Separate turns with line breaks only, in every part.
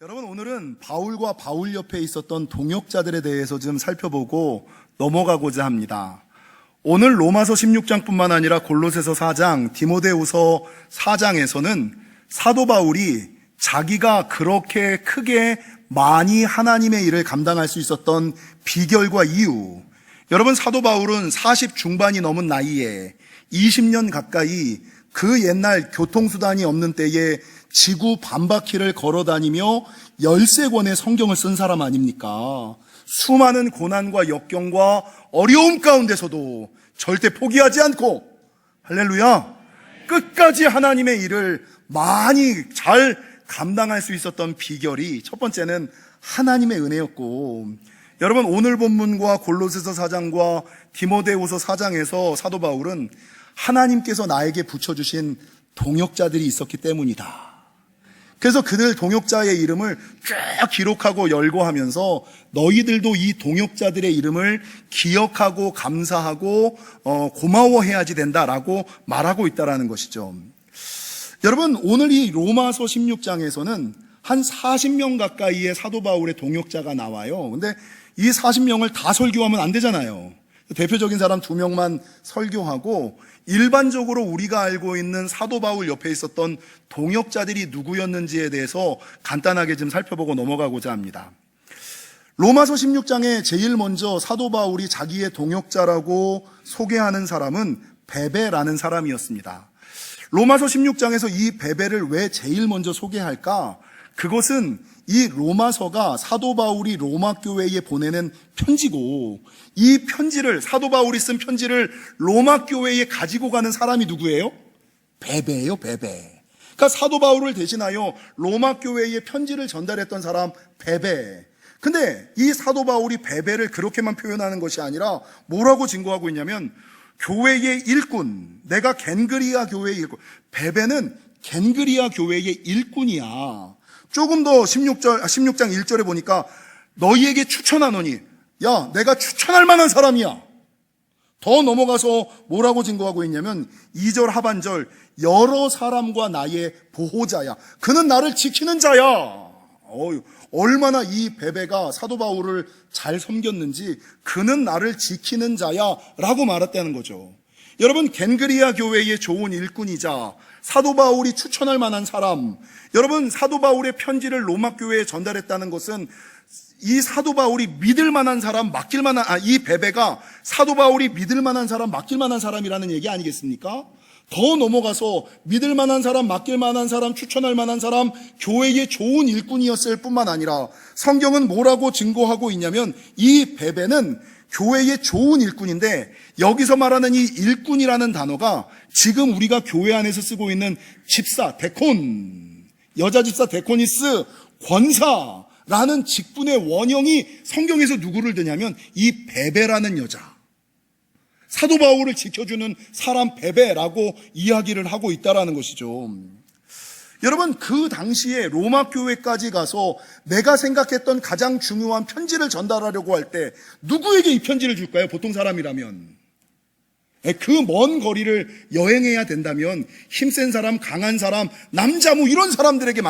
여러분, 오늘은 바울과 바울 옆에 있었던 동역자들에 대해서 좀 살펴보고 넘어가고자 합니다. 오늘 로마서 16장뿐만 아니라 골로새서 4장, 디모데후서 4장에서는 사도 바울이 자기가 그렇게 크게 많이 하나님의 일을 감당할 수 있었던 비결과 이유, 여러분, 사도 바울은 40 중반이 넘은 나이에 20년 가까이 그 옛날 교통수단이 없는 때에 지구 반바퀴를 걸어다니며 13권의 성경을 쓴 사람 아닙니까? 수많은 고난과 역경과 어려움 가운데서도 절대 포기하지 않고, 할렐루야, 끝까지 하나님의 일을 많이 잘 감당할 수 있었던 비결이, 첫 번째는 하나님의 은혜였고, 여러분, 오늘 본문과 골로새서 4장과 디모데후서 4장에서 사도 바울은 하나님께서 나에게 붙여주신 동역자들이 있었기 때문이다. 그래서 그들 동역자의 이름을 쭉 기록하고 열거하면서 너희들도 이 동역자들의 이름을 기억하고 감사하고 고마워해야지 된다라고 말하고 있다라는 것이죠. 여러분, 오늘 이 로마서 16장에서는 한 40명 가까이의 사도 바울의 동역자가 나와요. 근데 이 40명을 다 설교하면 안 되잖아요. 대표적인 사람 2명만 설교하고, 일반적으로 우리가 알고 있는 사도 바울 옆에 있었던 동역자들이 누구였는지에 대해서 간단하게 좀 살펴보고 넘어가고자 합니다. 로마서 16장에 제일 먼저 사도 바울이 자기의 동역자라고 소개하는 사람은 베베라는 사람이었습니다. 로마서 16장에서 이 베베를 왜 제일 먼저 소개할까? 그것은 이 로마서가 사도 바울이 로마 교회에 보내는 편지고, 이 편지를, 사도 바울이 쓴 편지를 로마 교회에 가지고 가는 사람이 누구예요? 베베예요, 베베. 그러니까 사도 바울을 대신하여 로마 교회에 편지를 전달했던 사람 베베. 근데 이 사도 바울이 베베를 그렇게만 표현하는 것이 아니라 뭐라고 증거하고 있냐면, 교회의 일꾼, 내가 겐그리아 교회의 일꾼. 베베는 겐그리아 교회의 일꾼이야. 조금 더 16장 1절에 보니까 너희에게 추천하노니, 야, 내가 추천할 만한 사람이야. 더 넘어가서 뭐라고 증거하고 있냐면 2절 하반절, 여러 사람과 나의 보호자야. 그는 나를 지키는 자야. 얼마나 이 베베가 사도 바울을 잘 섬겼는지, 그는 나를 지키는 자야 라고 말했다는 거죠. 여러분, 겐그리아 교회의 좋은 일꾼이자 사도 바울이 추천할 만한 사람, 여러분, 사도 바울의 편지를 로마 교회에 전달했다는 것은 이 사도 바울이 믿을 만한 사람, 맡길 만한, 이 베베가 사도 바울이 믿을 만한 사람, 맡길 만한 사람이라는 얘기 아니겠습니까? 더 넘어가서 믿을 만한 사람, 맡길 만한 사람, 추천할 만한 사람, 교회의 좋은 일꾼이었을 뿐만 아니라 성경은 뭐라고 증거하고 있냐면, 이 베베는 교회의 좋은 일꾼인데, 여기서 말하는 이 일꾼이라는 단어가 지금 우리가 교회 안에서 쓰고 있는 집사, 데콘, 여자 집사 데코니스, 권사라는 직분의 원형이 성경에서 누구를 드냐면 이 베베라는 여자, 사도 바울을 지켜주는 사람 베베라고 이야기를 하고 있다라는 것이죠. 여러분, 그 당시에 로마 교회까지 가서 내가 생각했던 가장 중요한 편지를 전달하려고 할 때 누구에게 이 편지를 줄까요? 보통 사람이라면. 그 먼 거리를 여행해야 된다면 힘센 사람, 강한 사람, 남자 이런 사람들에게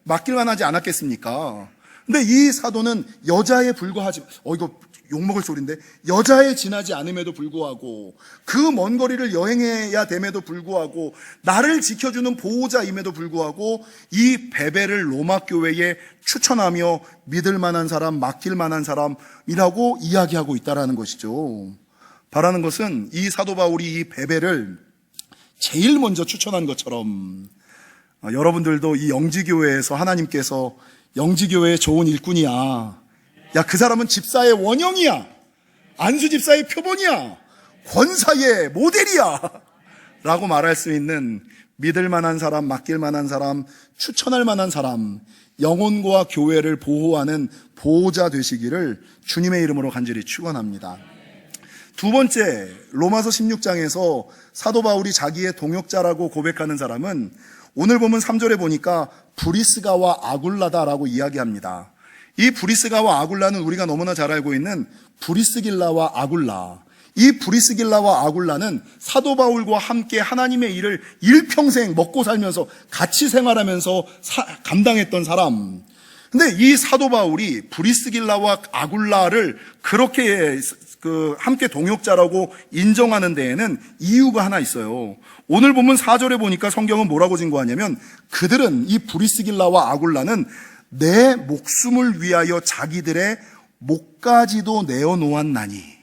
맡길만하지 않았겠습니까? 근데 이 사도는 여자에 불과하지, 이거 욕먹을 소리인데, 여자에 지나지 않음에도 불구하고, 그 먼 거리를 여행해야 됨에도 불구하고, 나를 지켜주는 보호자임에도 불구하고 이 베베를 로마 교회에 추천하며 믿을 만한 사람, 맡길 만한 사람이라고 이야기하고 있다라는 것이죠. 바라는 것은 이 사도 바울이 이 베베를 제일 먼저 추천한 것처럼, 여러분들도 이 영지교회에서 하나님께서 영지교회의 좋은 일꾼이야, 야, 그 사람은 집사의 원형이야, 안수 집사의 표본이야, 권사의 모델이야 라고 말할 수 있는 믿을 만한 사람, 맡길 만한 사람, 추천할 만한 사람, 영혼과 교회를 보호하는 보호자 되시기를 주님의 이름으로 간절히 축원합니다. 두 번째, 로마서 16장에서 사도 바울이 자기의 동역자라고 고백하는 사람은 오늘 보면 3절에 보니까 브리스가와 아굴라다라고 이야기합니다. 이 브리스가와 아굴라는 우리가 너무나 잘 알고 있는 브리스길라와 아굴라, 이 브리스길라와 아굴라는 사도 바울과 함께 하나님의 일을 일평생 먹고 살면서 같이 생활하면서 감당했던 사람. 근데 이 사도 바울이 브리스길라와 아굴라를 그렇게 함께 동역자라고 인정하는 데에는 이유가 하나 있어요. 오늘 본문 4절에 보니까 성경은 뭐라고 증거하냐면 그들은, 이 브리스길라와 아굴라는 내 목숨을 위하여 자기들의 목까지도 내어놓았나니.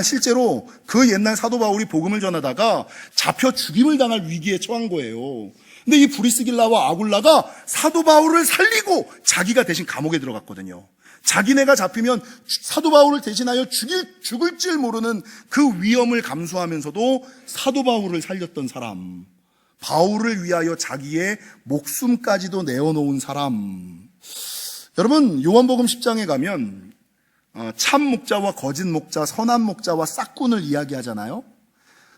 실제로 그 옛날 사도 바울이 복음을 전하다가 잡혀 죽임을 당할 위기에 처한 거예요. 근데 이 브리스길라와 아굴라가 사도 바울을 살리고 자기가 대신 감옥에 들어갔거든요. 자기네가 잡히면 사도 바울을 대신하여 죽을 줄 모르는 그 위험을 감수하면서도 사도 바울을 살렸던 사람, 바울을 위하여 자기의 목숨까지도 내어놓은 사람. 여러분, 요한복음 10장에 가면 참 목자와 거짓 목자, 선한 목자와 싹군을 이야기하잖아요.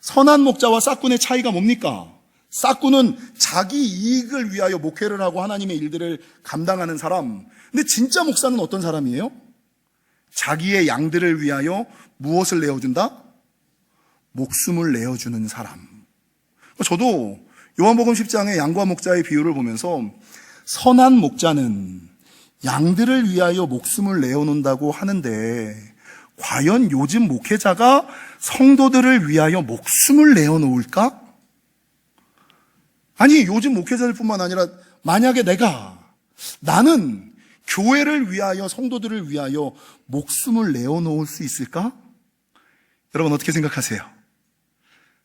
선한 목자와 싹군의 차이가 뭡니까? 싹군은 자기 이익을 위하여 목회를 하고 하나님의 일들을 감당하는 사람. 근데 진짜 목사는 어떤 사람이에요? 자기의 양들을 위하여 무엇을 내어준다? 목숨을 내어주는 사람. 저도 요한복음 10장의 양과 목자의 비유를 보면서 선한 목자는 양들을 위하여 목숨을 내어놓는다고 하는데 과연 요즘 목회자가 성도들을 위하여 목숨을 내어놓을까? 아니, 요즘 목회자들뿐만 아니라 만약에 나는 교회를 위하여, 성도들을 위하여 목숨을 내어놓을 수 있을까? 여러분 어떻게 생각하세요?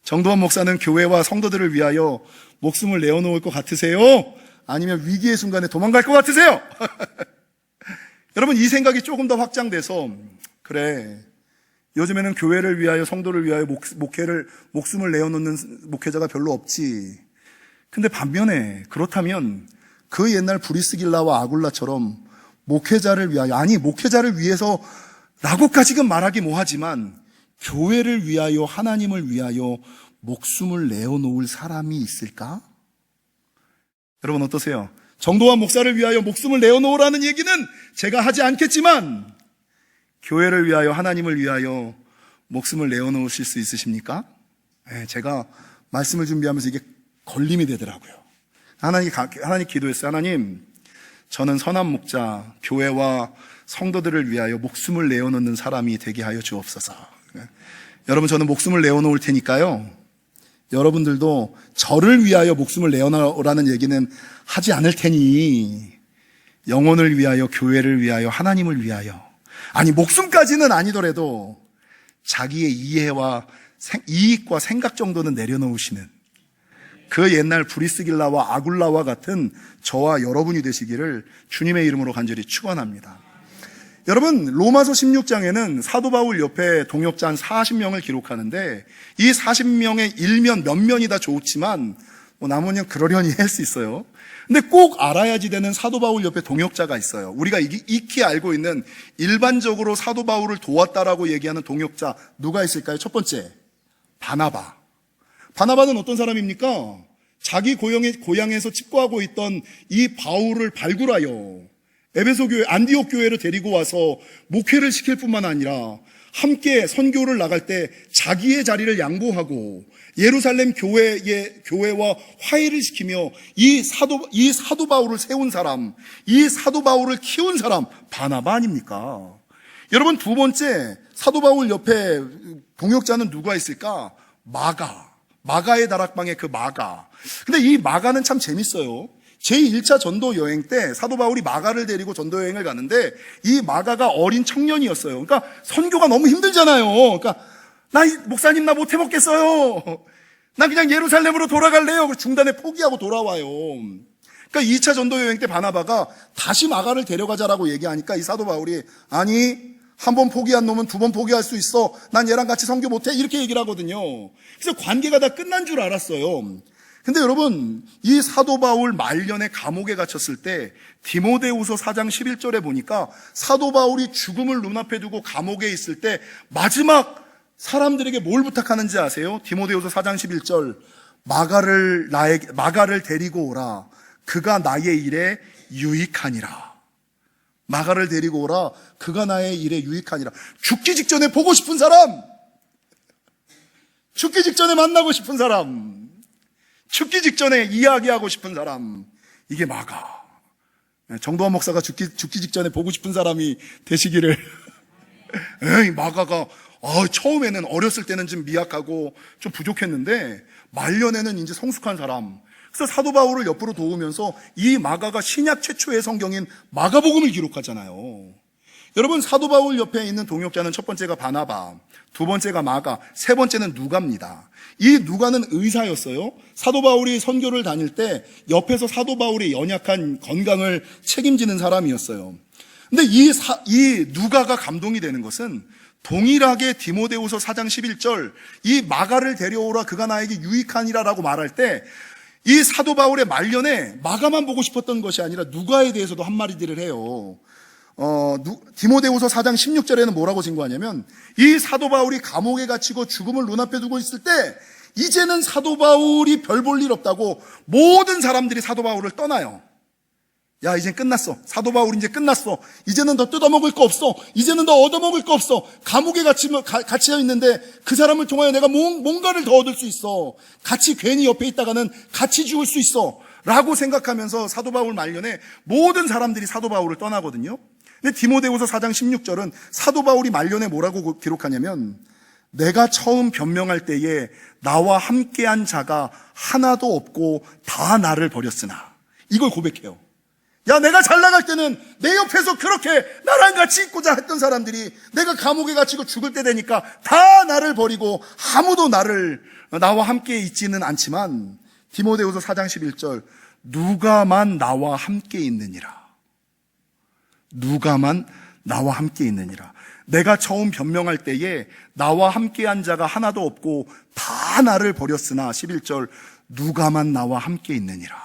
정도원 목사는 교회와 성도들을 위하여 목숨을 내어놓을 것 같으세요? 아니면 위기의 순간에 도망갈 것 같으세요? 여러분, 이 생각이 조금 더 확장돼서, 그래, 요즘에는 교회를 위하여, 성도를 위하여 목숨을 내어놓는 목회자가 별로 없지. 근데 반면에 그렇다면 그 옛날 브리스길라와 아굴라처럼 목회자를 위해서 라고까지는 말하기 뭐하지만 교회를 위하여, 하나님을 위하여 목숨을 내어놓을 사람이 있을까? 여러분 어떠세요? 정도환 목사를 위하여 목숨을 내어놓으라는 얘기는 제가 하지 않겠지만 교회를 위하여, 하나님을 위하여 목숨을 내어놓으실 수 있으십니까? 네, 제가 말씀을 준비하면서 이게 걸림이 되더라고요. 하나님 기도했어요. 하나님, 저는 선한 목자, 교회와 성도들을 위하여 목숨을 내어놓는 사람이 되게 하여 주옵소서. 여러분, 저는 목숨을 내어놓을 테니까요, 여러분들도 저를 위하여 목숨을 내어놓으라는 얘기는 하지 않을 테니 영혼을 위하여, 교회를 위하여, 하나님을 위하여, 아니 목숨까지는 아니더라도 자기의 이익과 생각 정도는 내려놓으시는 그 옛날 브리스길라와 아굴라와 같은 저와 여러분이 되시기를 주님의 이름으로 간절히 축원합니다. 여러분, 로마서 16장에는 사도 바울 옆에 동역자 한 40명을 기록하는데 이 40명의 일면 몇 면이 다 좋지만 나머지는 그러려니 할 수 있어요. 근데 꼭 알아야지 되는 사도 바울 옆에 동역자가 있어요. 우리가 익히 알고 있는 일반적으로 사도 바울을 도왔다라고 얘기하는 동역자 누가 있을까요? 첫 번째, 바나바는 어떤 사람입니까? 자기 고향에서 칩거하고 있던 이 바울을 발굴하여 에베소 교회, 안디옥 교회를 데리고 와서 목회를 시킬 뿐만 아니라 함께 선교를 나갈 때 자기의 자리를 양보하고 예루살렘 교회와 화해를 시키며 이 사도 바울을 세운 사람, 이 사도 바울을 키운 사람, 바나바 아닙니까? 여러분, 두 번째, 사도 바울 옆에 동역자는 누가 있을까? 마가의 다락방의 그 마가. 근데 이 마가는 참 재밌어요. 제1차 전도 여행 때 사도 바울이 마가를 데리고 전도 여행을 가는데 이 마가가 어린 청년이었어요. 그러니까 선교가 너무 힘들잖아요. 그러니까 목사님 나 못 해먹겠어요. 나 그냥 예루살렘으로 돌아갈래요. 중단에 포기하고 돌아와요. 그러니까 2차 전도 여행 때 바나바가 다시 마가를 데려가자라고 얘기하니까 이 사도 바울이 아니, 한 번 포기한 놈은 두 번 포기할 수 있어. 난 얘랑 같이 선교 못해. 이렇게 얘기를 하거든요. 그래서 관계가 다 끝난 줄 알았어요. 근데 여러분, 이 사도 바울 말년에 감옥에 갇혔을 때 디모데후서 4장 11절에 보니까 사도 바울이 죽음을 눈앞에 두고 감옥에 있을 때 마지막 사람들에게 뭘 부탁하는지 아세요? 디모데후서 4장 11절, 마가를 데리고 오라. 그가 나의 일에 유익하니라. 마가를 데리고 오라. 그가 나의 일에 유익하니라. 죽기 직전에 보고 싶은 사람, 죽기 직전에 만나고 싶은 사람, 죽기 직전에 이야기하고 싶은 사람, 이게 마가. 정도환 목사가 죽기 직전에 보고 싶은 사람이 되시기를. 에이, 마가가 처음에는 어렸을 때는 좀 미약하고 좀 부족했는데 말년에는 이제 성숙한 사람. 그래서 사도 바울을 옆으로 도우면서 이 마가가 신약 최초의 성경인 마가복음을 기록하잖아요. 여러분, 사도 바울 옆에 있는 동역자는 첫 번째가 바나바, 두 번째가 마가, 세 번째는 누가입니다. 이 누가는 의사였어요. 사도 바울이 선교를 다닐 때 옆에서 사도 바울의 연약한 건강을 책임지는 사람이었어요. 근데 이 누가가 감동이 되는 것은 동일하게 디모데후서 4장 11절 이 마가를 데려오라 그가 나에게 유익하니라라고 말할 때 이 사도 바울의 말년에 마가만 보고 싶었던 것이 아니라 누가에 대해서도 한마디들을 해요. 디모데후서 4장 16절에는 뭐라고 증거하냐면 이 사도 바울이 감옥에 갇히고 죽음을 눈앞에 두고 있을 때 이제는 사도 바울이 별 볼 일 없다고 모든 사람들이 사도 바울을 떠나요. 야, 이젠 끝났어. 사도 바울 이제 끝났어. 이제는 더 뜯어먹을 거 없어. 이제는 더 얻어먹을 거 없어. 감옥에 갇혀 있는데 그 사람을 통하여 내가 뭔가를 더 얻을 수 있어. 같이 괜히 옆에 있다가는 같이 죽을 수 있어. 라고 생각하면서 사도 바울 말년에 모든 사람들이 사도 바울을 떠나거든요. 근데 디모데후서 4장 16절은 사도 바울이 말년에 뭐라고 기록하냐면 내가 처음 변명할 때에 나와 함께한 자가 하나도 없고 다 나를 버렸으나, 이걸 고백해요. 야, 내가 잘 나갈 때는 내 옆에서 그렇게 나랑 같이 있고자 했던 사람들이 내가 감옥에 갇히고 죽을 때 되니까 다 나를 버리고 아무도 나와 함께 있지는 않지만 디모데후서 4장 11절 누가만 나와 함께 있느니라. 누가만 나와 함께 있느니라. 내가 처음 변명할 때에 나와 함께한 자가 하나도 없고 다 나를 버렸으나 11절 누가만 나와 함께 있느니라.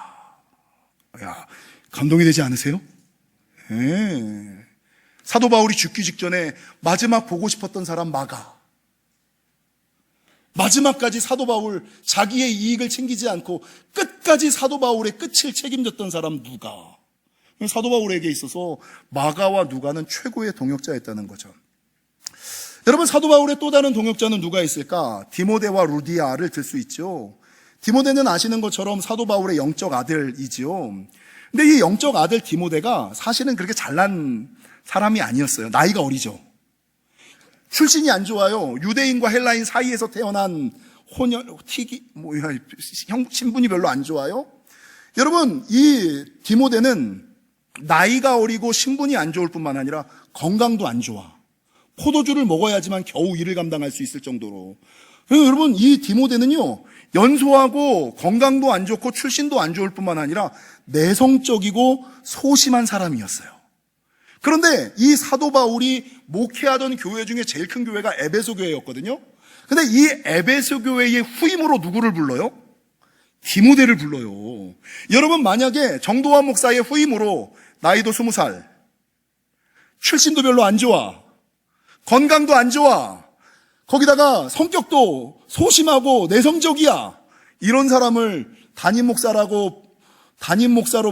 야, 감동이 되지 않으세요? 네. 사도 바울이 죽기 직전에 마지막 보고 싶었던 사람 마가. 마지막까지 사도 바울 자기의 이익을 챙기지 않고 끝까지 사도 바울의 끝을 책임졌던 사람 누가. 사도 바울에게 있어서 마가와 누가는 최고의 동역자였다는 거죠. 여러분, 사도 바울의 또 다른 동역자는 누가 있을까? 디모데와 루디아를 들 수 있죠. 디모데는 아시는 것처럼 사도 바울의 영적 아들이지요. 근데 이 영적 아들 디모데가 사실은 그렇게 잘난 사람이 아니었어요. 나이가 어리죠. 출신이 안 좋아요. 유대인과 헬라인 사이에서 태어난 신분이 별로 안 좋아요. 여러분, 이 디모데는 나이가 어리고 신분이 안 좋을 뿐만 아니라 건강도 안 좋아. 포도주를 먹어야지만 겨우 일을 감당할 수 있을 정도로. 그래서 여러분, 이 디모데는요, 연소하고 건강도 안 좋고 출신도 안 좋을 뿐만 아니라 내성적이고 소심한 사람이었어요. 그런데 이 사도 바울이 목회하던 교회 중에 제일 큰 교회가 에베소 교회였거든요. 근데 이 에베소 교회의 후임으로 누구를 불러요? 디모데를 불러요. 여러분, 만약에 정도환 목사의 후임으로 나이도 20살, 출신도 별로 안 좋아, 건강도 안 좋아, 거기다가 성격도 소심하고 내성적이야, 이런 사람을 담임 목사로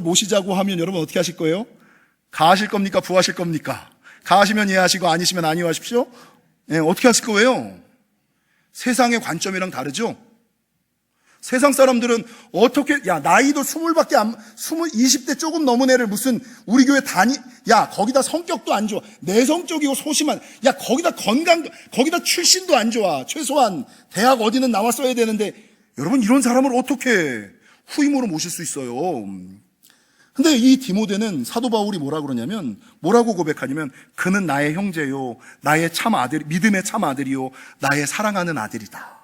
모시자고 하면 여러분 어떻게 하실 거예요? 가하실 겁니까? 부하실 겁니까? 가하시면 예하시고 아니시면 아니하십시오? 네, 어떻게 하실 거예요? 세상의 관점이랑 다르죠? 세상 사람들은 어떻게, 야, 나이도 20대 조금 넘은 애를 무슨 우리 교회 야, 거기다 성격도 안 좋아. 내성적이고 소심한, 야, 거기다 출신도 안 좋아. 최소한 대학 어디는 나왔어야 되는데, 여러분, 이런 사람을 어떻게 후임으로 모실 수 있어요? 근데 이 디모데는 사도 바울이 뭐라고 고백하냐면, 그는 나의 형제요, 나의 참 아들, 믿음의 참 아들이요, 나의 사랑하는 아들이다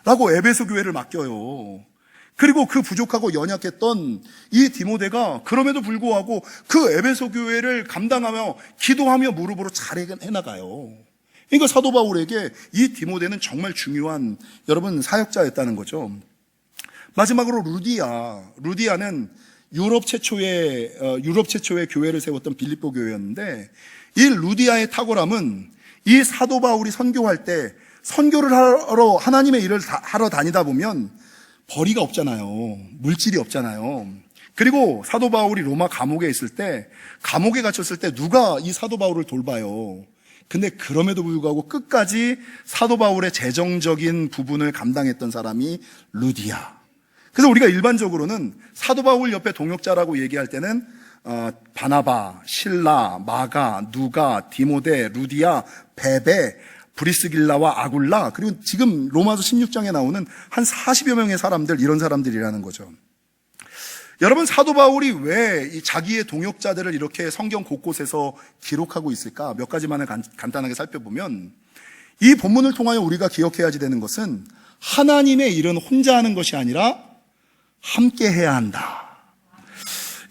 라고 에베소 교회를 맡겨요. 그리고 그 부족하고 연약했던 이 디모데가 그럼에도 불구하고 그 에베소 교회를 감당하며 기도하며 무릎으로 잘 해나가요. 그러니까 사도 바울에게 이 디모데는 정말 중요한 여러분 사역자였다는 거죠. 마지막으로 루디아는 유럽 최초의 교회를 세웠던 빌립보 교회였는데, 이 루디아의 탁월함은 이 사도 바울이 선교할 때 선교를 하러 하나님의 일을 하러 다니다 보면 벌이가 없잖아요. 물질이 없잖아요. 그리고 사도 바울이 로마 감옥에 갇혔을 때 누가 이 사도 바울을 돌봐요. 근데 그럼에도 불구하고 끝까지 사도 바울의 재정적인 부분을 감당했던 사람이 루디아. 그래서 우리가 일반적으로는 사도 바울 옆에 동역자라고 얘기할 때는 바나바, 실라, 마가, 누가, 디모데, 루디아, 베베, 브리스길라와 아굴라, 그리고 지금 로마서 16장에 나오는 한 40여 명의 사람들, 이런 사람들이라는 거죠. 여러분, 사도 바울이 왜 이 자기의 동역자들을 이렇게 성경 곳곳에서 기록하고 있을까? 몇 가지만을 간단하게 살펴보면, 이 본문을 통하여 우리가 기억해야지 되는 것은 하나님의 일은 혼자 하는 것이 아니라 함께 해야 한다.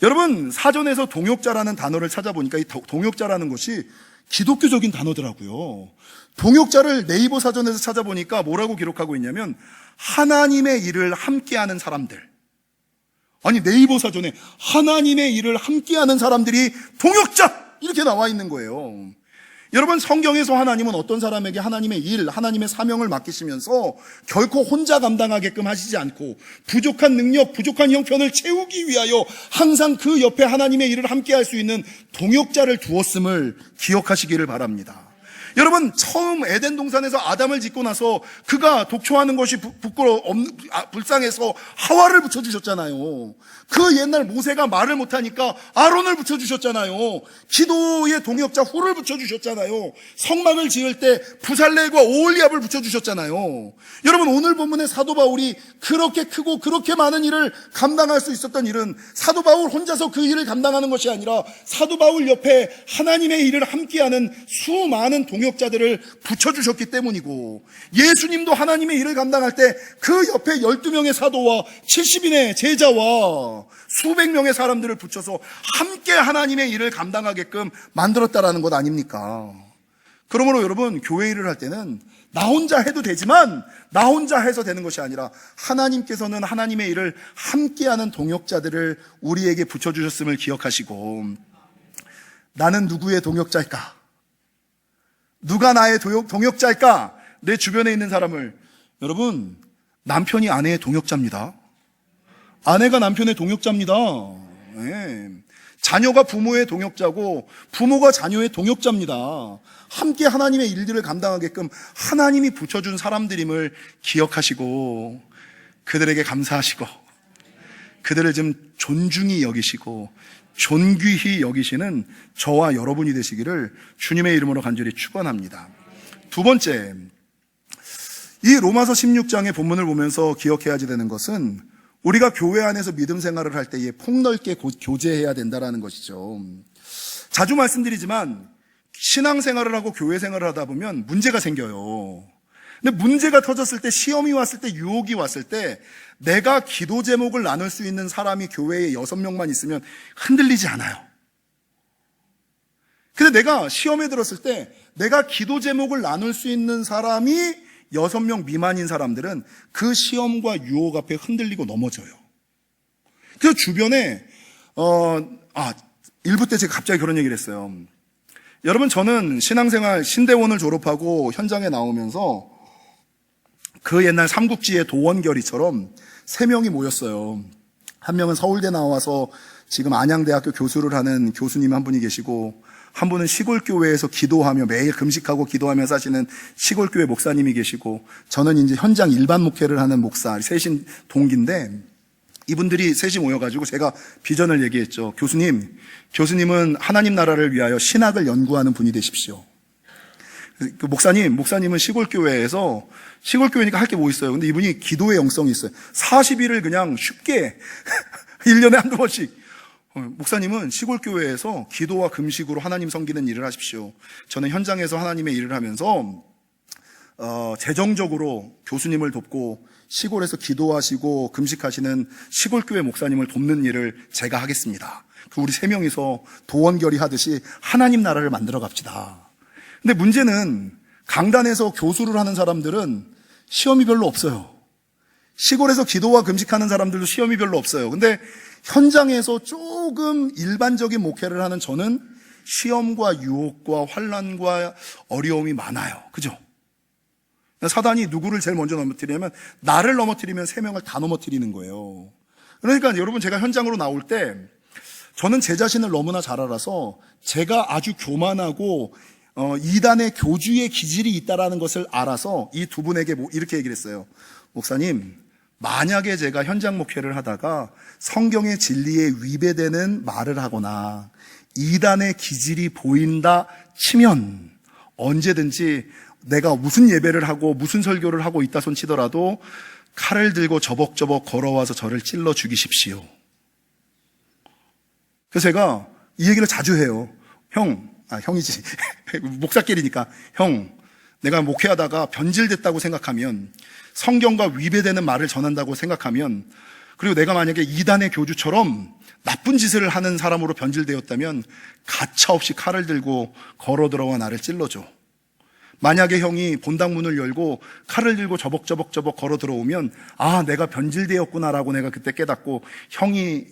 여러분, 사전에서 동역자라는 단어를 찾아보니까 이 동역자라는 것이 기독교적인 단어더라고요. 동역자를 네이버 사전에서 찾아보니까 뭐라고 기록하고 있냐면 하나님의 일을 함께하는 사람들. 아니, 네이버 사전에 하나님의 일을 함께하는 사람들이 동역자 이렇게 나와 있는 거예요. 여러분, 성경에서 하나님은 어떤 사람에게 하나님의 일, 하나님의 사명을 맡기시면서 결코 혼자 감당하게끔 하시지 않고 부족한 능력, 부족한 형편을 채우기 위하여 항상 그 옆에 하나님의 일을 함께 할 수 있는 동역자를 두었음을 기억하시기를 바랍니다. 여러분, 처음 에덴 동산에서 아담을 짓고 나서 그가 독초하는 것이 불쌍해서 하와를 붙여주셨잖아요. 그 옛날 모세가 말을 못하니까 아론을 붙여주셨잖아요. 기도의 동역자 훌을 붙여주셨잖아요. 성막을 지을 때 부살렐과 오홀리압을 붙여주셨잖아요. 여러분, 오늘 본문의 사도 바울이 그렇게 크고 그렇게 많은 일을 감당할 수 있었던 일은 사도 바울 혼자서 그 일을 감당하는 것이 아니라 사도 바울 옆에 하나님의 일을 함께하는 수많은 동역자들을 붙여주셨기 때문이고, 예수님도 하나님의 일을 감당할 때 그 옆에 12명의 사도와 70인의 제자와 수백 명의 사람들을 붙여서 함께 하나님의 일을 감당하게끔 만들었다라는 것 아닙니까? 그러므로 여러분, 교회 일을 할 때는 나 혼자 해도 되지만 나 혼자 해서 되는 것이 아니라 하나님께서는 하나님의 일을 함께하는 동역자들을 우리에게 붙여주셨음을 기억하시고, 나는 누구의 동역자일까? 누가 나의 동역자일까? 내 주변에 있는 사람을, 여러분, 남편이 아내의 동역자입니다. 아내가 남편의 동역자입니다. 네. 자녀가 부모의 동역자고 부모가 자녀의 동역자입니다. 함께 하나님의 일들을 감당하게끔 하나님이 붙여준 사람들임을 기억하시고 그들에게 감사하시고 그들을 좀 존중히 여기시고 존귀히 여기시는 저와 여러분이 되시기를 주님의 이름으로 간절히 축원합니다. 두 번째, 이 로마서 16장의 본문을 보면서 기억해야지 되는 것은 우리가 교회 안에서 믿음 생활을 할 때에 폭넓게 교제해야 된다는 것이죠. 자주 말씀드리지만 신앙생활을 하고 교회 생활을 하다 보면 문제가 생겨요. 근데 문제가 터졌을 때, 시험이 왔을 때, 유혹이 왔을 때 내가 기도 제목을 나눌 수 있는 사람이 교회에 6명만 있으면 흔들리지 않아요. 근데 내가 시험에 들었을 때 내가 기도 제목을 나눌 수 있는 사람이 6명 미만인 사람들은 그 시험과 유혹 앞에 흔들리고 넘어져요. 그래서 주변에 1부 때 제가 갑자기 그런 얘기를 했어요. 여러분, 저는 신앙생활 신대원을 졸업하고 현장에 나오면서 그 옛날 삼국지의 도원결의처럼 3명이 모였어요. 한 명은 서울대 나와서 지금 안양대학교 교수를 하는 교수님 한 분이 계시고, 한 분은 시골교회에서 기도하며 매일 금식하고 기도하며 사시는 시골교회 목사님이 계시고, 저는 이제 현장 일반 목회를 하는 목사, 셋인 동기인데, 이분들이 셋이 모여가지고 제가 비전을 얘기했죠. 교수님은 하나님 나라를 위하여 신학을 연구하는 분이 되십시오. 그 목사님은 시골교회니까 할 게 뭐 있어요. 근데 이분이 기도의 영성이 있어요. 40일을 그냥 쉽게 1년에 한두 번씩. 목사님은 시골교회에서 기도와 금식으로 하나님 섬기는 일을 하십시오. 저는 현장에서 하나님의 일을 하면서 재정적으로 교수님을 돕고 시골에서 기도하시고 금식하시는 시골교회 목사님을 돕는 일을 제가 하겠습니다. 우리 3명이서 도원결의 하듯이 하나님 나라를 만들어 갑시다. 근데 문제는 강단에서 교수를 하는 사람들은 시험이 별로 없어요. 시골에서 기도와 금식하는 사람들도 시험이 별로 없어요. 근데 현장에서 조금 일반적인 목회를 하는 저는 시험과 유혹과 환난과 어려움이 많아요. 그죠? 사단이 누구를 제일 먼저 넘어뜨리냐면 나를 넘어뜨리면 3명을 다 넘어뜨리는 거예요. 그러니까 여러분, 제가 현장으로 나올 때 저는 제 자신을 너무나 잘 알아서 제가 아주 교만하고 이단의 교주의 기질이 있다라는 것을 알아서 이 두 분에게 이렇게 얘기를 했어요. 목사님, 만약에 제가 현장 목회를 하다가 성경의 진리에 위배되는 말을 하거나 이단의 기질이 보인다 치면 언제든지 내가 무슨 예배를 하고 무슨 설교를 하고 있다 손 치더라도 칼을 들고 저벅저벅 걸어와서 저를 찔러 죽이십시오. 그래서 제가 이 얘기를 자주 해요. 형이지. 목사끼리니까. 형, 내가 목회하다가 변질됐다고 생각하면, 성경과 위배되는 말을 전한다고 생각하면, 그리고 내가 만약에 이단의 교주처럼 나쁜 짓을 하는 사람으로 변질되었다면 가차없이 칼을 들고 걸어 들어와 나를 찔러줘. 만약에 형이 본당 문을 열고 칼을 들고 저벅저벅 걸어 들어오면 아, 내가 변질되었구나라고 내가 그때 깨닫고 형이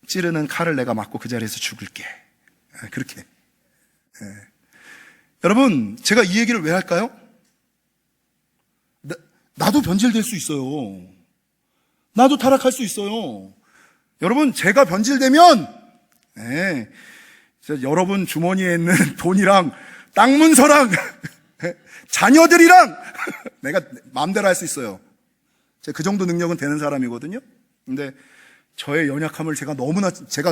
찌르는 칼을 내가 맞고 그 자리에서 죽을게. 그렇게. 여러분, 제가 이 얘기를 왜 할까요? 나도 변질될 수 있어요. 나도 타락할 수 있어요. 여러분, 제가 변질되면 여러분 주머니에 있는 돈이랑 땅 문서랑 자녀들이랑 내가 마음대로 할 수 있어요. 제가 그 정도 능력은 되는 사람이거든요. 근데 저의 연약함을 제가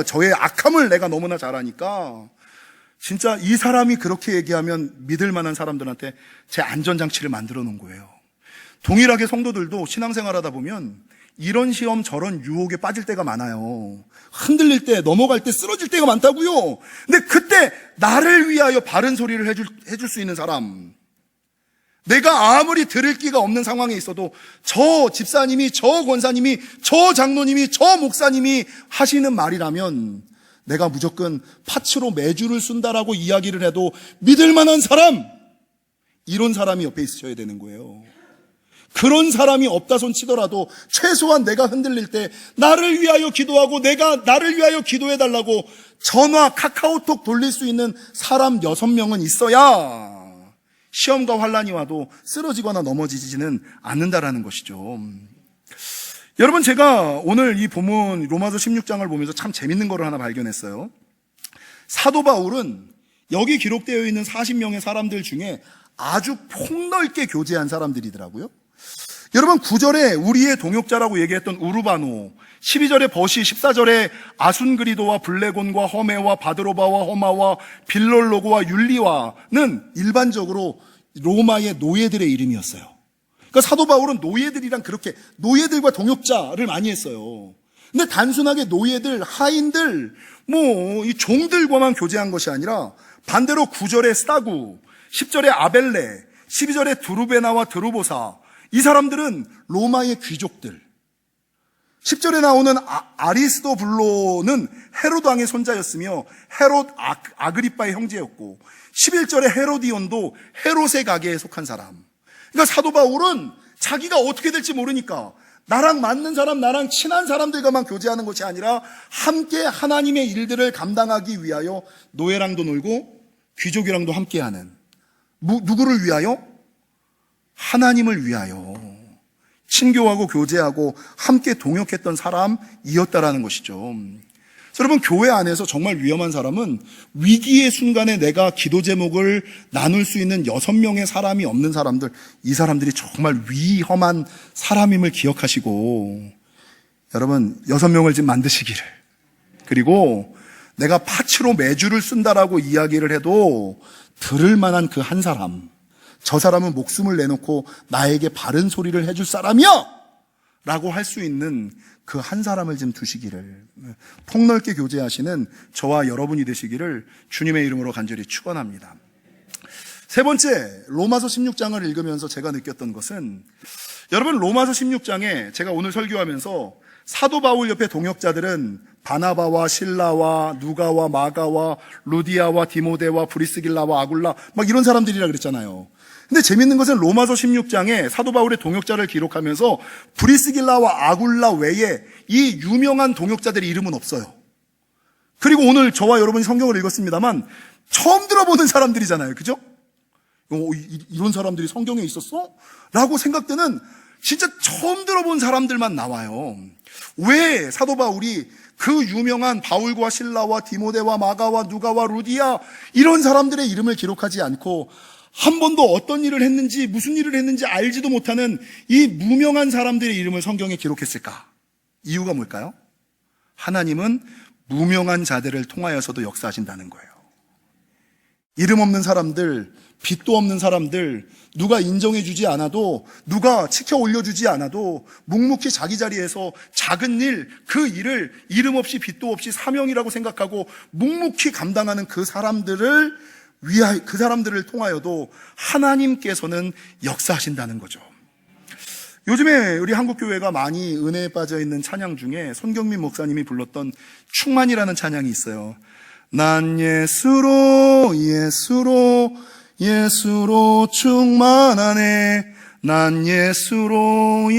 저의 악함을 내가 너무나 잘 아니까 진짜 이 사람이 그렇게 얘기하면 믿을 만한 사람들한테 제 안전장치를 만들어 놓은 거예요. 동일하게 성도들도 신앙생활 하다 보면 이런 시험 저런 유혹에 빠질 때가 많아요. 흔들릴 때, 넘어갈 때, 쓰러질 때가 많다고요. 근데 그때 나를 위하여 바른 소리를 해줄 수 있는 사람, 내가 아무리 들을 기가 없는 상황에 있어도 저 집사님이, 저 권사님이, 저 장로님이, 저 목사님이 하시는 말이라면 내가 무조건 파츠로 매주를 쓴다라고 이야기를 해도 믿을 만한 사람, 이런 사람이 옆에 있으셔야 되는 거예요. 그런 사람이 없다 손 치더라도 최소한 내가 흔들릴 때 나를 위하여 기도하고 내가 나를 위하여 기도해달라고 전화, 카카오톡 돌릴 수 있는 사람 6명은 있어야 시험과 환란이 와도 쓰러지거나 넘어지지는 않는다라는 것이죠. 여러분, 제가 오늘 이 본문 로마서 16장을 보면서 참 재밌는 거를 하나 발견했어요. 사도 바울은 여기 기록되어 있는 40명의 사람들 중에 아주 폭넓게 교제한 사람들이더라고요. 여러분, 9절에 우리의 동역자라고 얘기했던 우르바노, 12절에 버시, 14절에 아순그리도와 블레곤과 허메와 바드로바와 허마와 빌롤로고와 율리와는 일반적으로 로마의 노예들의 이름이었어요. 그러니까 사도 바울은 노예들이랑 그렇게 노예들과 동역자를 많이 했어요. 근데 단순하게 노예들, 하인들, 이 종들과만 교제한 것이 아니라 반대로 9절에 스타구, 10절에 아벨레, 12절에 두루베나와 드루보사, 이 사람들은 로마의 귀족들. 10절에 나오는 아리스도블로는 헤롯 왕의 손자였으며 헤롯 아그리빠의 형제였고 11절에 헤로디온도 헤롯의 가게에 속한 사람. 그러니까 사도 바울은 자기가 어떻게 될지 모르니까 나랑 맞는 사람, 나랑 친한 사람들과만 교제하는 것이 아니라 함께 하나님의 일들을 감당하기 위하여 노예랑도 놀고 귀족이랑도 함께하는, 누구를 위하여? 하나님을 위하여 친교하고 교제하고 함께 동역했던 사람이었다라는 것이죠. 여러분, 교회 안에서 정말 위험한 사람은 위기의 순간에 내가 기도 제목을 나눌 수 있는 6명의 사람이 없는 사람들, 이 사람들이 정말 위험한 사람임을 기억하시고 여러분 6명을 좀 만드시기를, 그리고 내가 파츠로 매주를 쓴다라고 이야기를 해도 들을 만한 그 한 사람, 저 사람은 목숨을 내놓고 나에게 바른 소리를 해줄 사람이야! 라고 할 수 있는 그 한 사람을 좀 두시기를, 폭넓게 교제하시는 저와 여러분이 되시기를 주님의 이름으로 간절히 축원합니다. 세 번째, 로마서 16장을 읽으면서 제가 느꼈던 것은, 여러분, 로마서 16장에 제가 오늘 설교하면서 사도 바울 옆에 동역자들은 바나바와 실라와 누가와 마가와 루디아와 디모데와 브리스길라와 아굴라 막 이런 사람들이라 그랬잖아요. 근데 재밌는 것은 로마서 16장에 사도 바울의 동역자를 기록하면서 브리스길라와 아굴라 외에 이 유명한 동역자들의 이름은 없어요. 그리고 오늘 저와 여러분이 성경을 읽었습니다만 처음 들어보는 사람들이잖아요. 그죠? 이런 사람들이 성경에 있었어? 라고 생각되는 진짜 처음 들어본 사람들만 나와요. 왜 사도 바울이 그 유명한 바울과 실라와 디모데와 마가와 누가와 루디아 이런 사람들의 이름을 기록하지 않고 한 번도 어떤 일을 했는지 무슨 일을 했는지 알지도 못하는 이 무명한 사람들의 이름을 성경에 기록했을까? 이유가 뭘까요? 하나님은 무명한 자들을 통하여서도 역사하신다는 거예요. 이름 없는 사람들, 빚도 없는 사람들, 누가 인정해주지 않아도, 누가 치켜 올려주지 않아도 묵묵히 자기 자리에서 작은 일, 그 일을 이름 없이 빚도 없이 사명이라고 생각하고 묵묵히 감당하는 그 사람들을 통하여도 하나님께서는 역사하신다는 거죠. 요즘에 우리 한국교회가 많이 은혜에 빠져 있는 찬양 중에 손경민 목사님이 불렀던 충만이라는 찬양이 있어요. 난 예수로 충만하네. 난 예수로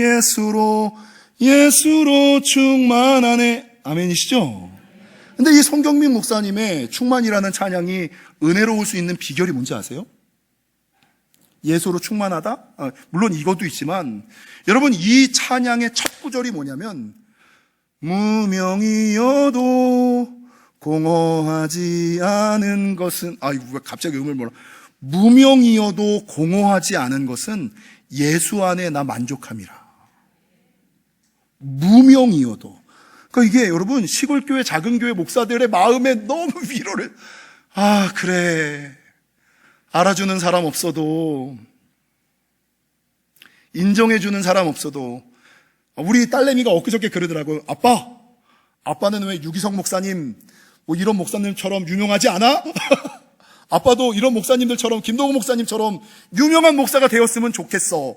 충만하네. 아멘이시죠? 근데 이 손경민 목사님의 충만이라는 찬양이 은혜로울 수 있는 비결이 뭔지 아세요? 예수로 충만하다? 물론 이것도 있지만, 여러분, 이 찬양의 첫 구절이 뭐냐면, 무명이어도 공허하지 않은 것은, 이거 갑자기 무명이어도 공허하지 않은 것은 예수 안에 나 만족함이라. 무명이어도. 그러니까 이게 여러분, 시골교회, 작은교회 목사들의 마음에 너무 위로를, 그래. 알아주는 사람 없어도, 인정해주는 사람 없어도, 우리 딸내미가 엊그저께 그러더라고요. 아빠는 왜 유기성 목사님, 이런 목사님처럼 유명하지 않아? 아빠도 이런 목사님들처럼, 김동우 목사님처럼 유명한 목사가 되었으면 좋겠어.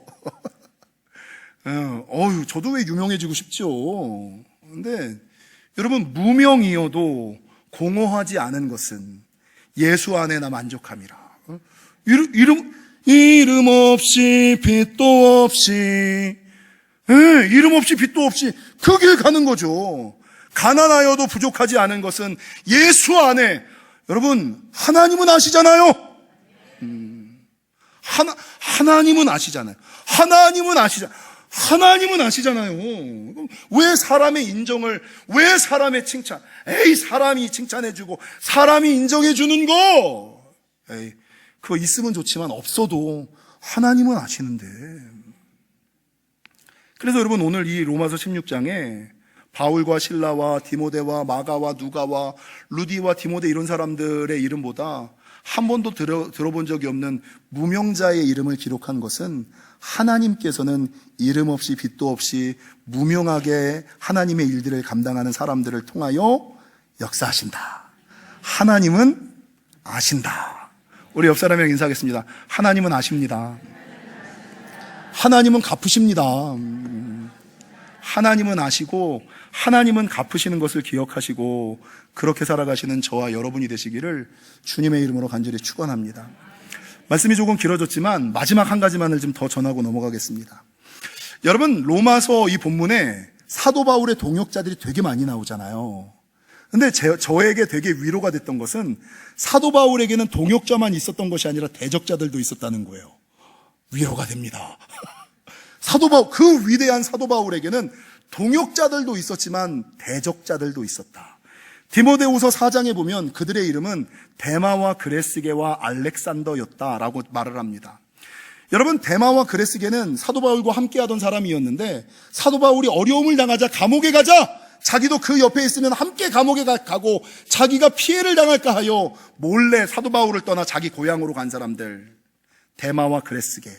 저도 왜 유명해지고 싶죠? 근데 여러분, 무명이어도 공허하지 않은 것은 예수 안에 나 만족함이라. 이름 없이 빚도 없이, 이름 없이 빚도 없이 그 길 가는 거죠. 가난하여도 부족하지 않은 것은 예수 안에, 여러분, 하나님은 아시잖아요. 하나님은 아시잖아요. 하나님은 아시잖아요. 왜 사람의 인정을, 왜 사람의 칭찬, 사람이 칭찬해주고 사람이 인정해주는 거, 그거 있으면 좋지만 없어도 하나님은 아시는데. 그래서 여러분, 오늘 이 로마서 16장에 바울과 실라와 디모데와 마가와 누가와 루디와 디모데 이런 사람들의 이름보다 한 번도 들어본 적이 없는 무명자의 이름을 기록한 것은 하나님께서는 이름 없이 빚도 없이 무명하게 하나님의 일들을 감당하는 사람들을 통하여 역사하신다. 하나님은 아신다. 우리 옆 사람이랑 인사하겠습니다. 하나님은 아십니다. 하나님은 갚으십니다. 하나님은 아시고 하나님은 갚으시는 것을 기억하시고 그렇게 살아가시는 저와 여러분이 되시기를 주님의 이름으로 간절히 축원합니다. 말씀이 조금 길어졌지만 마지막 한 가지만을 좀 더 전하고 넘어가겠습니다. 여러분, 로마서 이 본문에 사도 바울의 동역자들이 되게 많이 나오잖아요. 근데 저에게 되게 위로가 됐던 것은 사도 바울에게는 동역자만 있었던 것이 아니라 대적자들도 있었다는 거예요. 위로가 됩니다. 그 위대한 사도 바울에게는 동역자들도 있었지만 대적자들도 있었다. 디모데후서 4장에 보면 그들의 이름은 데마와 그레스게와 알렉산더였다라고 말을 합니다. 여러분, 데마와 그레스게는 사도 바울과 함께하던 사람이었는데 사도 바울이 어려움을 당하자 감옥에 가자 자기도 그 옆에 있으면 함께 감옥에 가고 자기가 피해를 당할까 하여 몰래 사도 바울을 떠나 자기 고향으로 간 사람들, 데마와 그레스게.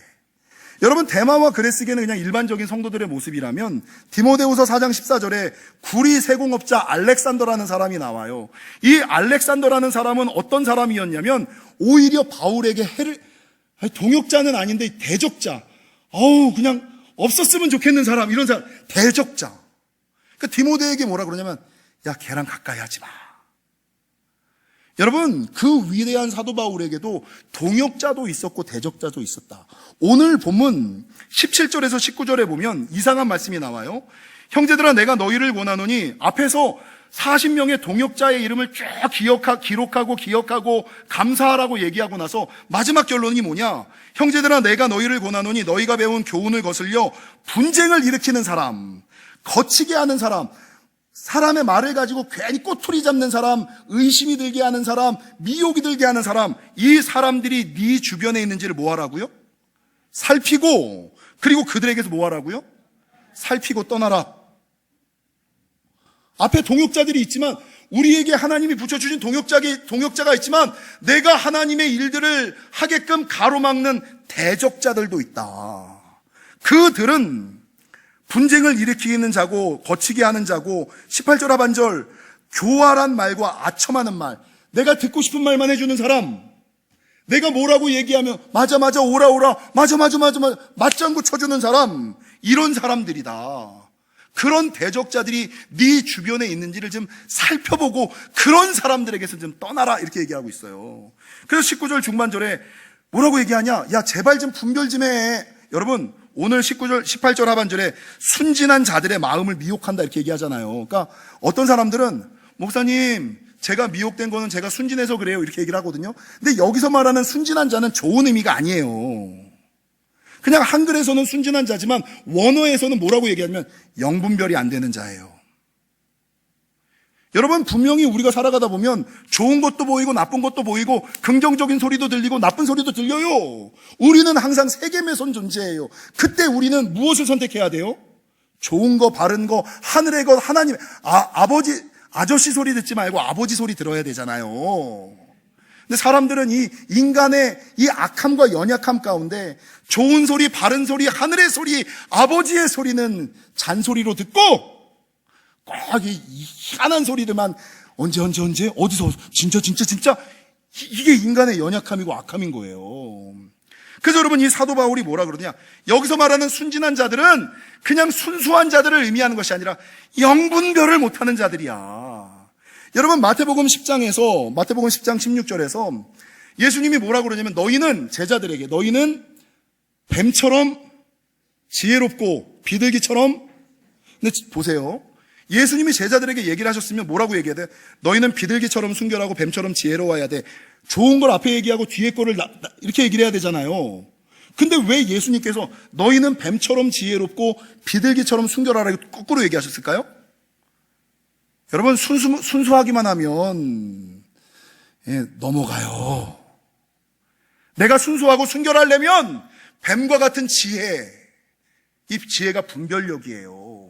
여러분, 데마와 그레스게는 그냥 일반적인 성도들의 모습이라면 디모데후서 4장 14절에 구리 세공업자 알렉산더라는 사람이 나와요. 이 알렉산더라는 사람은 어떤 사람이었냐면 오히려 바울에게 동역자는 아닌데 대적자, 그냥 없었으면 좋겠는 사람, 이런 사람, 대적자. 그러니까 디모데에게 뭐라 그러냐면, 야, 걔랑 가까이 하지 마. 여러분, 그 위대한 사도 바울에게도 동역자도 있었고 대적자도 있었다. 오늘 본문 17절에서 19절에 보면 이상한 말씀이 나와요. 형제들아, 내가 너희를 권하노니, 앞에서 40명의 동역자의 이름을 쭉 기록하고 감사하라고 얘기하고 나서 마지막 결론이 뭐냐? 형제들아, 내가 너희를 권하노니 너희가 배운 교훈을 거슬려 분쟁을 일으키는 사람, 거치게 하는 사람, 사람의 말을 가지고 괜히 꼬투리 잡는 사람, 의심이 들게 하는 사람, 미혹이 들게 하는 사람, 이 사람들이 네 주변에 있는지를 뭐 하라고요? 살피고, 그리고 그들에게서 뭐 하라고요? 살피고 떠나라. 앞에 동역자들이 있지만, 우리에게 하나님이 붙여주신 동역자가 있지만, 내가 하나님의 일들을 하게끔 가로막는 대적자들도 있다. 그들은 분쟁을 일으키는 자고 거치게 하는 자고 18절 하반절 교활한 말과 아첨하는 말, 내가 듣고 싶은 말만 해주는 사람, 내가 뭐라고 얘기하면 맞아 오라 맞아 맞장구 쳐주는 사람, 이런 사람들이다. 그런 대적자들이 네 주변에 있는지를 좀 살펴보고 그런 사람들에게서 좀 떠나라, 이렇게 얘기하고 있어요. 그래서 19절 중반절에 뭐라고 얘기하냐? 야, 제발 좀 분별 좀 해. 여러분, 오늘 18절 하반절에 순진한 자들의 마음을 미혹한다, 이렇게 얘기하잖아요. 그러니까 어떤 사람들은 목사님, 제가 미혹된 거는 제가 순진해서 그래요, 이렇게 얘기를 하거든요. 근데 여기서 말하는 순진한 자는 좋은 의미가 아니에요. 그냥 한글에서는 순진한 자지만 원어에서는 뭐라고 얘기하냐면 영분별이 안 되는 자예요. 여러분, 분명히 우리가 살아가다 보면 좋은 것도 보이고 나쁜 것도 보이고 긍정적인 소리도 들리고 나쁜 소리도 들려요. 우리는 항상 세겜에선 존재예요. 그때 우리는 무엇을 선택해야 돼요? 좋은 거, 바른 거, 하늘의 것, 하나님, 아저씨 소리 듣지 말고 아버지 소리 들어야 되잖아요. 근데 사람들은 이 인간의 이 악함과 연약함 가운데 좋은 소리, 바른 소리, 하늘의 소리, 아버지의 소리는 잔소리로 듣고 꼭 이 희한한 소리들만 언제 어디서 진짜 이게 인간의 연약함이고 악함인 거예요. 그래서 여러분, 이 사도 바울이 뭐라 그러냐? 여기서 말하는 순진한 자들은 그냥 순수한 자들을 의미하는 것이 아니라 영분별을 못하는 자들이야. 여러분, 마태복음 10장 16절에서 예수님이 뭐라 그러냐면 너희는 제자들에게 너희는 뱀처럼 지혜롭고 비둘기처럼, 근데 보세요. 예수님이 제자들에게 얘기를 하셨으면 뭐라고 얘기해야 돼? 너희는 비둘기처럼 순결하고 뱀처럼 지혜로워야 돼. 좋은 걸 앞에 얘기하고 뒤에 거를 이렇게 얘기를 해야 되잖아요. 근데 왜 예수님께서 너희는 뱀처럼 지혜롭고 비둘기처럼 순결하라고 거꾸로 얘기하셨을까요? 여러분, 순수하기만 하면 넘어가요. 내가 순수하고 순결하려면 뱀과 같은 지혜, 이 지혜가 분별력이에요.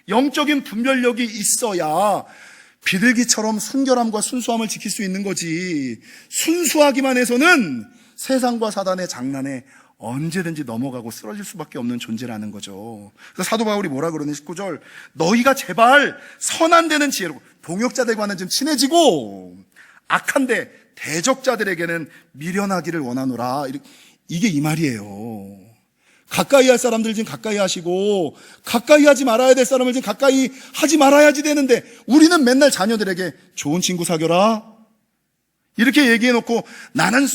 영적인 분별력이 있어야 비둘기처럼 순결함과 순수함을 지킬 수 있는 거지. 순수하기만 해서는 세상과 사단의 장난에 언제든지 넘어가고 쓰러질 수밖에 없는 존재라는 거죠. 그래서 사도 바울이 뭐라 그러니 19절, 너희가 제발 선한데는 지혜롭고, 동역자들과는 좀 친해지고 악한데 대적자들에게는 미련하기를 원하노라. 이게 이 말이에요. 가까이 할 사람들 좀 가까이 하시고 가까이 하지 말아야 될 사람을 좀 가까이 하지 말아야지 되는데, 우리는 맨날 자녀들에게 좋은 친구 사귀어라 이렇게 얘기해놓고 나는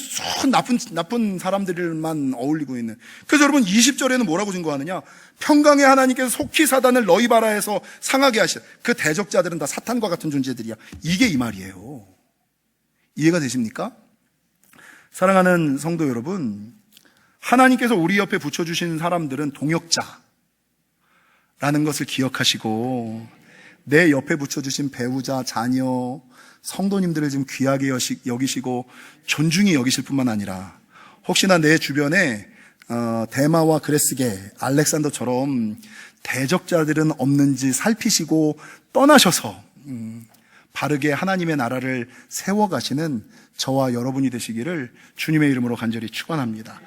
나쁜 사람들만 어울리고 있는. 그래서 여러분, 20절에는 뭐라고 증거하느냐? 평강의 하나님께서 속히 사단을 너희 바라에서 상하게 하시라. 그 대적자들은 다 사탄과 같은 존재들이야. 이게 이 말이에요. 이해가 되십니까? 사랑하는 성도 여러분, 하나님께서 우리 옆에 붙여주신 사람들은 동역자라는 것을 기억하시고, 내 옆에 붙여주신 배우자, 자녀, 성도님들을 좀 귀하게 여기시고 존중히 여기실 뿐만 아니라, 혹시나 내 주변에 데마와 그레스게, 알렉산더처럼 대적자들은 없는지 살피시고 떠나셔서 바르게 하나님의 나라를 세워가시는 저와 여러분이 되시기를 주님의 이름으로 간절히 축원합니다.